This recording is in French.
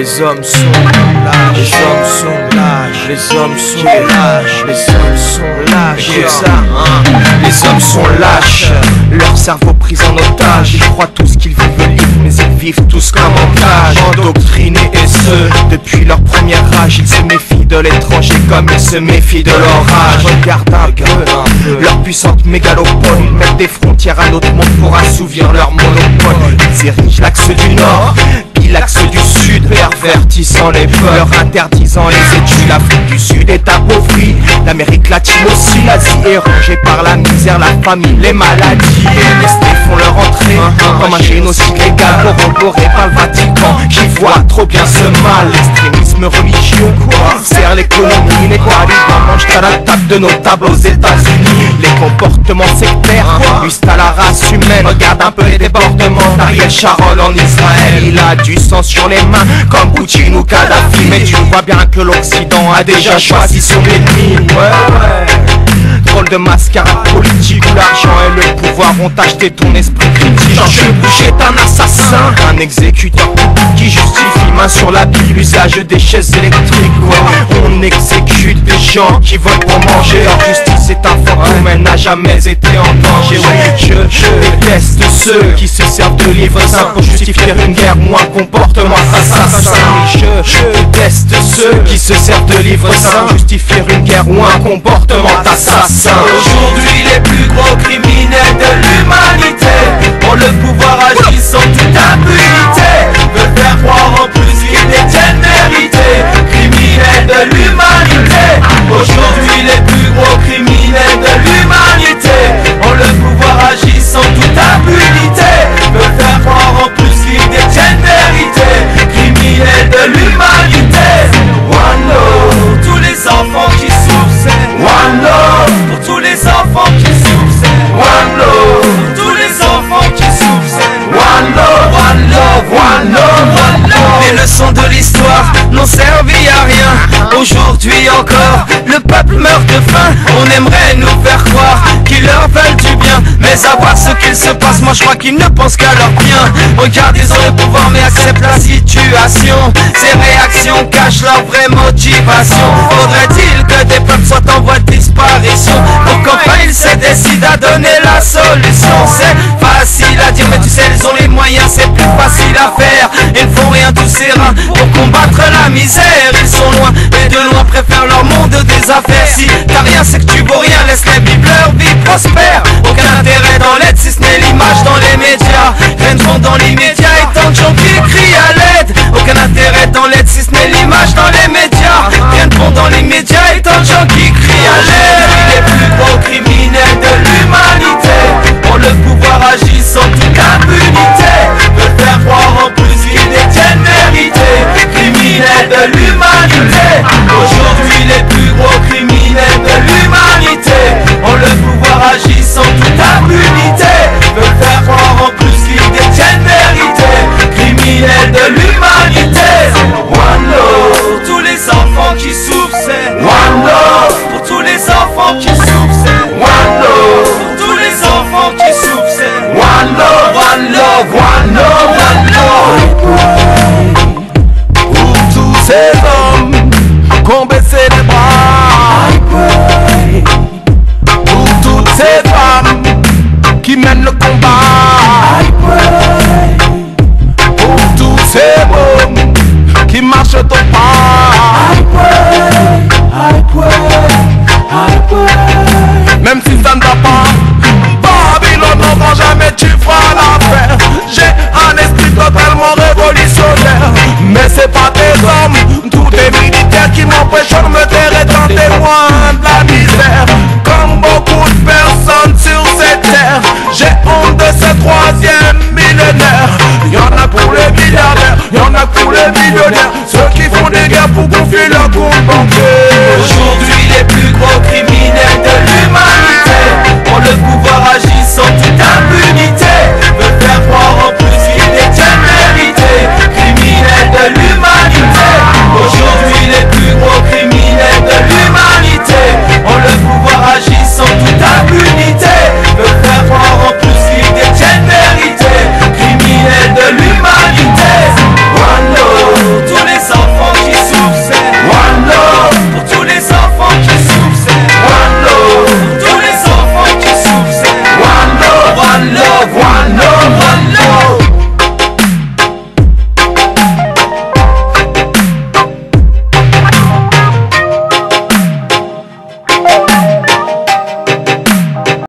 Les hommes sont lâches, les hommes sont lâches, les hommes sont lâches, les hommes sont lâches. Écoute ça, hein. Les hommes sont lâches, leur cerveau pris en otage. Ils croient tous qu'ils vivent libres, mais ils vivent tous comme en cage. Endoctrinés et ce, depuis leur premier âge. Ils se méfient de l'étranger comme ils se méfient de l'orage. Regarde un peu leur puissante mégalopole. Ils mettent des frontières à notre monde pour assouvir leur monopole. Ils dirigent l'axe du nord, puis l'axe du sud, pervertissant les peurs, interdisant les études. L'Afrique du Sud est appauvrie, l'Amérique latine aussi. L'Asie est rongée par la misère, la famine, les maladies. Les MST font leur entrée comme un génocide légal corroboré par le Vatican, qui voit trop bien ce mal. L'extrémisme religieux sert l'économie. Les talibans mangent à la table de nos tables aux États-Unis. Les comportements sectaires nuisent à la race humaine. Regarde un peu les débordements d'Ariel Sharon en Israël. Il a du sang sur les mains comme Poutine ou Kadhafi. Mais tu vois bien que l'Occident a déjà choisi son ennemi. Drôle de mascarade politique où l'argent et le pouvoir ont acheté ton esprit critique. George Bush est un assassin, un exécuteur public qui justifie main sur la Bible l'usage des chaises électriques. On exécute des gens qui veulent pour manger. Leur justice est un fantôme, elle n'a jamais été en danger. Je déteste ceux qui se servent de livres saints pour justifier une guerre ou un comportement assassin. Je déteste ceux qui se servent de livres saints pour justifier une guerre ou un comportement assassin. Aujourd'hui les plus gros criminels de l'humanité ont le pouvoir agir sans toute impunité. Veulent faire croire en plus qu'ils détiennent mérité. Criminels de l'humanité. Aujourd'hui les plus gros criminels de l'humanité ont le pouvoir agir sans toute impunité. Veulent faire croire en plus qu'ils détiennent mérité. Criminels de l'humanité. One love pour tous les enfants qui souffrent. One love pour tous les enfants qui souffrent. One love pour tous les enfants qui souffrent. One love, one love, one love, one love. Les leçons de l'histoire n'ont servi à rien. Aujourd'hui encore, le peuple meurt de faim. On aimerait nous faire croire qu'ils leur veulent du bien, mais à voir ce qu'il se passe, moi je crois qu'ils ne pensent qu'à leur bien. Regarde, ils ont le pouvoir mais acceptent la situation. Ces réactions cachent leur vraie motivation. Faudrait-il que des peuples soient en voie de disparition pour qu'enfin ils se décident à donner la solution? C'est facile à dire mais tu sais ils ont les moyens, c'est plus facile à faire. Ils ne font rien tous ces rats pour combattre la misère. Ils sont loin et de loin préfèrent leur monde des affaires. Si t'as rien c'est que tu vaux rien, laisse-les vivre leur vie prospère. Aucun intérêt dans l'aide si ce n'est l'image dans les médias. Rien ne font dans l'immédiat et tant de gens qui crient à l'aide. Aucun intérêt dans l'aide si ce n'est l'image dans les médias. Rien ne font dans l'immédiat